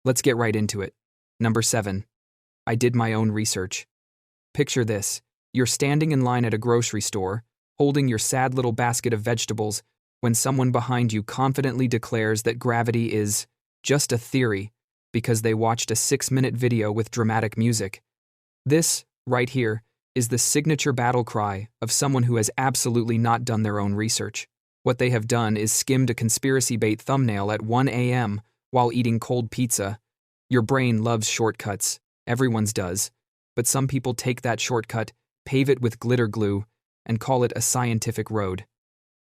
Let's get right into it. Number 7. I did my own research. Picture this. You're standing in line at a grocery store, holding your sad little basket of vegetables, when someone behind you confidently declares that gravity is just a theory because they watched a 6-minute video with dramatic music. This, right here, is the signature battle cry of someone who has absolutely not done their own research. What they have done is skimmed a conspiracy bait thumbnail at 1 a.m. while eating cold pizza. Your brain loves shortcuts. Everyone's does. But some people take that shortcut, pave it with glitter glue, and call it a scientific road.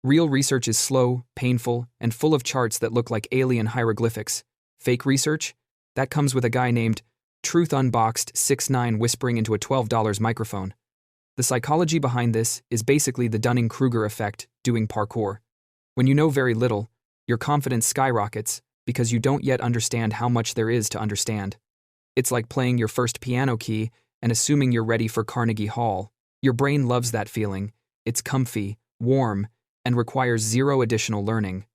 Real research is slow, painful, and full of charts that look like alien hieroglyphics. Fake research? That comes with a guy named Truth Unboxed 6'9" whispering into a $12 microphone. The psychology behind this is basically the Dunning-Kruger effect doing parkour. When you know very little, your confidence skyrockets because you don't yet understand how much there is to understand. It's like playing your first piano key and assuming you're ready for Carnegie Hall. Your brain loves that feeling. It's comfy, warm, and requires zero additional learning.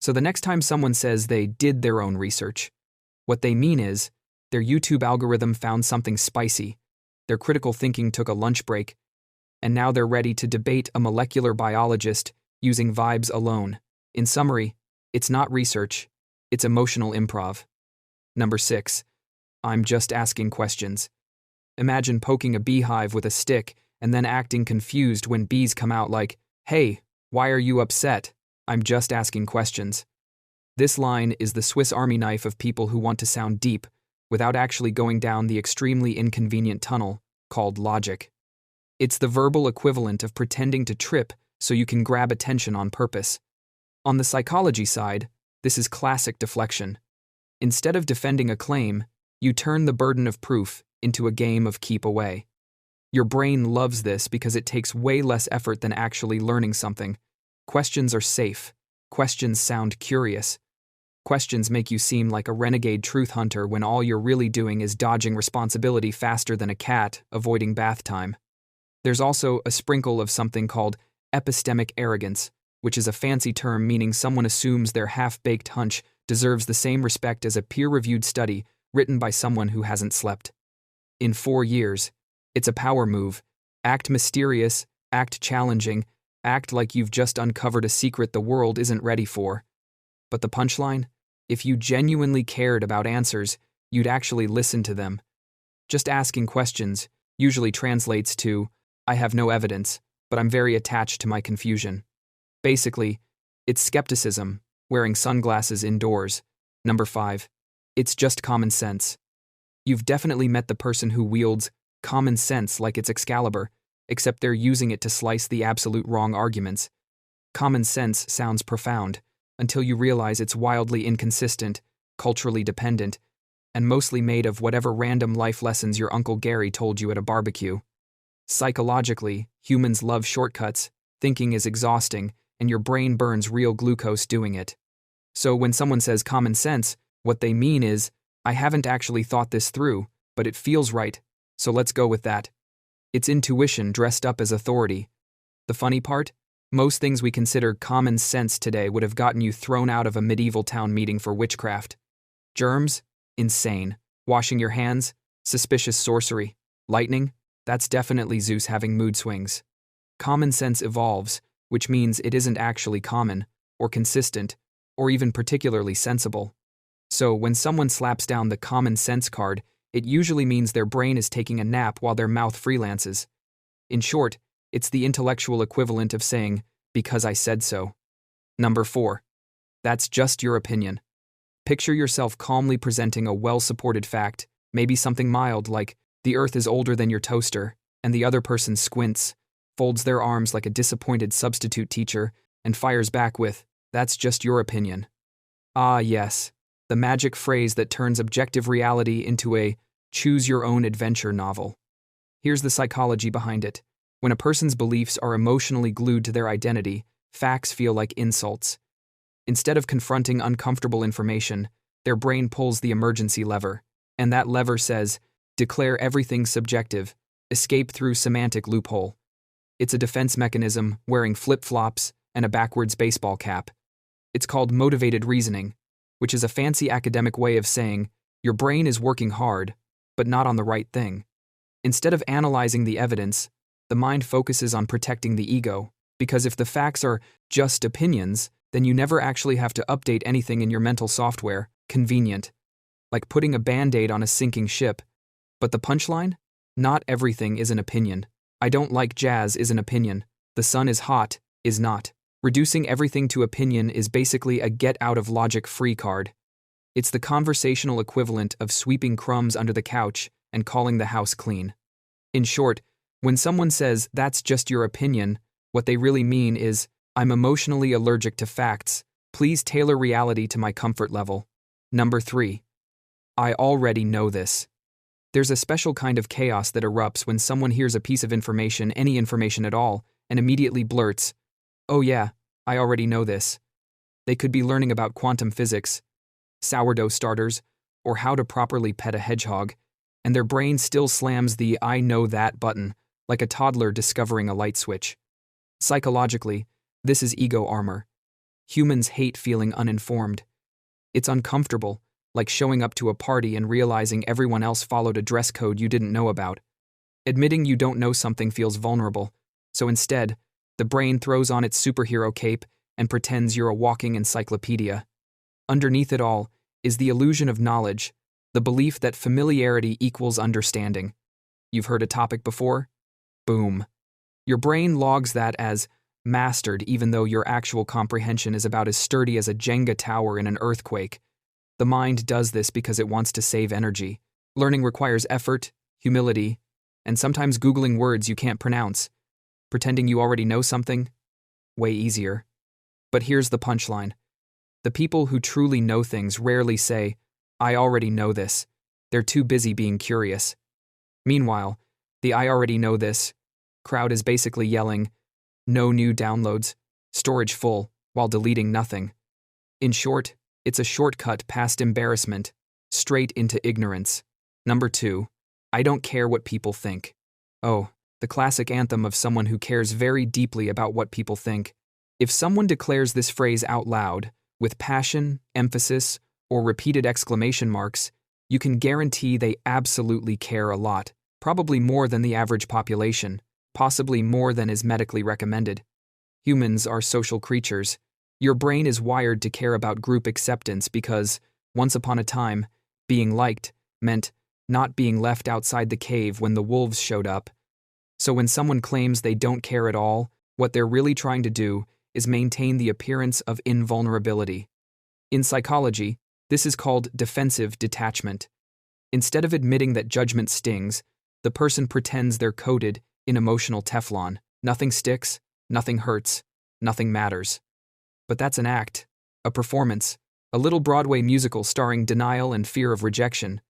So the next time someone says they did their own research, what they mean is their YouTube algorithm found something spicy, their critical thinking took a lunch break, and now they're ready to debate a molecular biologist using vibes alone. In summary, it's not research, it's emotional improv. Number 6. I'm just asking questions. Imagine poking a beehive with a stick and then acting confused when bees come out like, "Hey, why are you upset? I'm just asking questions." This line is the Swiss Army knife of people who want to sound deep without actually going down the extremely inconvenient tunnel called logic. It's the verbal equivalent of pretending to trip so you can grab attention on purpose. On the psychology side, this is classic deflection. Instead of defending a claim, you turn the burden of proof into a game of keep away. Your brain loves this because it takes way less effort than actually learning something. Questions are safe. Questions sound curious. Questions make you seem like a renegade truth hunter when all you're really doing is dodging responsibility faster than a cat avoiding bath time. There's also a sprinkle of something called epistemic arrogance, which is a fancy term meaning someone assumes their half-baked hunch deserves the same respect as a peer-reviewed study written by someone who hasn't slept in 4 years. It's a power move. Act mysterious, act challenging, act like you've just uncovered a secret the world isn't ready for. But the punchline? If you genuinely cared about answers, you'd actually listen to them. Just asking questions usually translates to, "I have no evidence, but I'm very attached to my confusion." Basically, it's skepticism, wearing sunglasses indoors. Number 5. It's just common sense. You've definitely met the person who wields common sense like it's Excalibur, except they're using it to slice the absolute wrong arguments. Common sense sounds profound, until you realize it's wildly inconsistent, culturally dependent, and mostly made of whatever random life lessons your Uncle Gary told you at a barbecue. Psychologically, humans love shortcuts, thinking is exhausting, and your brain burns real glucose doing it. So when someone says common sense, what they mean is, I haven't actually thought this through, but it feels right, so let's go with that. It's intuition dressed up as authority. The funny part? Most things we consider common sense today would have gotten you thrown out of a medieval town meeting for witchcraft. Germs? Insane. Washing your hands? Suspicious sorcery. Lightning? That's definitely Zeus having mood swings. Common sense evolves, which means it isn't actually common, or consistent, or even particularly sensible. So when someone slaps down the common sense card, it usually means their brain is taking a nap while their mouth freelances. In short, it's the intellectual equivalent of saying, "because I said so." Number 4. That's just your opinion. Picture yourself calmly presenting a well-supported fact, maybe something mild like, the earth is older than your toaster, and the other person squints, folds their arms like a disappointed substitute teacher, and fires back with, "That's just your opinion." Ah, yes, the magic phrase that turns objective reality into a choose-your-own-adventure novel. Here's the psychology behind it. When a person's beliefs are emotionally glued to their identity, facts feel like insults. Instead of confronting uncomfortable information, their brain pulls the emergency lever, and that lever says, declare everything subjective, escape through semantic loophole. It's a defense mechanism wearing flip-flops and a backwards baseball cap. It's called motivated reasoning, which is a fancy academic way of saying Your brain is working hard, but not on the right thing. Instead of analyzing the evidence, the mind focuses on protecting the ego, because if the facts are just opinions, then you never actually have to update anything in your mental software. Convenient. Like putting a band-aid on a sinking ship. But the punchline? Not everything is an opinion. I don't like jazz is an opinion. The sun is hot is not. Reducing everything to opinion is basically a get-out-of-logic-free card. It's the conversational equivalent of sweeping crumbs under the couch and calling the house clean. In short, when someone says, "That's just your opinion," what they really mean is, "I'm emotionally allergic to facts. Please tailor reality to my comfort level." Number 3. I already know this. There's a special kind of chaos that erupts when someone hears a piece of information, any information at all, and immediately blurts, "Oh yeah, I already know this." They could be learning about quantum physics, sourdough starters, or how to properly pet a hedgehog, and their brain still slams the "I know that" button, like a toddler discovering a light switch. Psychologically, this is ego armor. Humans hate feeling uninformed. It's uncomfortable, like showing up to a party and realizing everyone else followed a dress code you didn't know about. Admitting you don't know something feels vulnerable, so instead, the brain throws on its superhero cape and pretends you're a walking encyclopedia. Underneath it all is the illusion of knowledge, the belief that familiarity equals understanding. You've heard a topic before? Boom. Your brain logs that as mastered even though your actual comprehension is about as sturdy as a Jenga tower in an earthquake. The mind does this because it wants to save energy. Learning requires effort, humility, and sometimes Googling words you can't pronounce. Pretending you already know something? Way easier. But here's the punchline. The people who truly know things rarely say, "I already know this." They're too busy being curious. Meanwhile, the "I already know this" crowd is basically yelling, "No new downloads, storage full," while deleting nothing. In short, it's a shortcut past embarrassment, straight into ignorance. Number 2. I don't care what people think. Oh, the classic anthem of someone who cares very deeply about what people think. If someone declares this phrase out loud, with passion, emphasis, or repeated exclamation marks, you can guarantee they absolutely care a lot, probably more than the average population, possibly more than is medically recommended. Humans are social creatures. Your brain is wired to care about group acceptance because, once upon a time, being liked meant not being left outside the cave when the wolves showed up. So when someone claims they don't care at all, what they're really trying to do is maintain the appearance of invulnerability. In psychology, this is called defensive detachment. Instead of admitting that judgment stings, the person pretends they're coated in emotional Teflon. Nothing sticks, nothing hurts, nothing matters. But that's an act, a performance, a little Broadway musical starring denial and fear of rejection.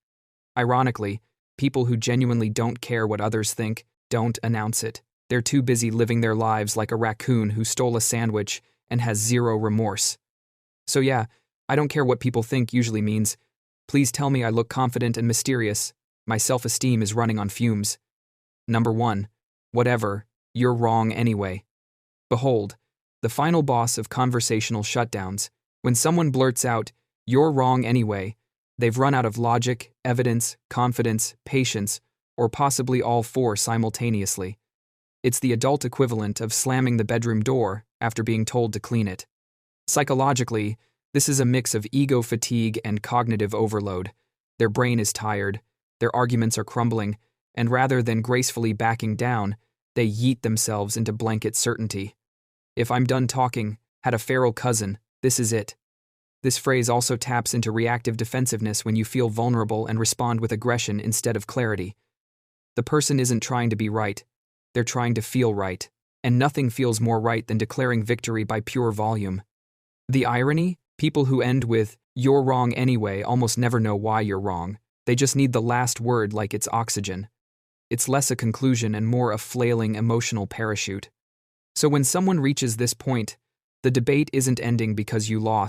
Ironically, people who genuinely don't care what others think don't announce it. They're too busy living their lives like a raccoon who stole a sandwich and has zero remorse. So yeah, I don't care what people think usually means, please tell me I look confident and mysterious. My self-esteem is running on fumes. Number 1. Whatever, you're wrong anyway. Behold, the final boss of conversational shutdowns. When someone blurts out, "You're wrong anyway," they've run out of logic, evidence, confidence, patience, or possibly all four simultaneously. It's the adult equivalent of slamming the bedroom door after being told to clean it. Psychologically, this is a mix of ego fatigue and cognitive overload. Their brain is tired, their arguments are crumbling, and rather than gracefully backing down, they yeet themselves into blanket certainty. "If I'm done talking, had a feral cousin, this is it." This phrase also taps into reactive defensiveness when you feel vulnerable and respond with aggression instead of clarity. The person isn't trying to be right, they're trying to feel right, and nothing feels more right than declaring victory by pure volume. The irony? People who end with, "You're wrong anyway," almost never know why you're wrong. They just need the last word like it's oxygen. It's less a conclusion and more a flailing emotional parachute. So when someone reaches this point, the debate isn't ending because you lost.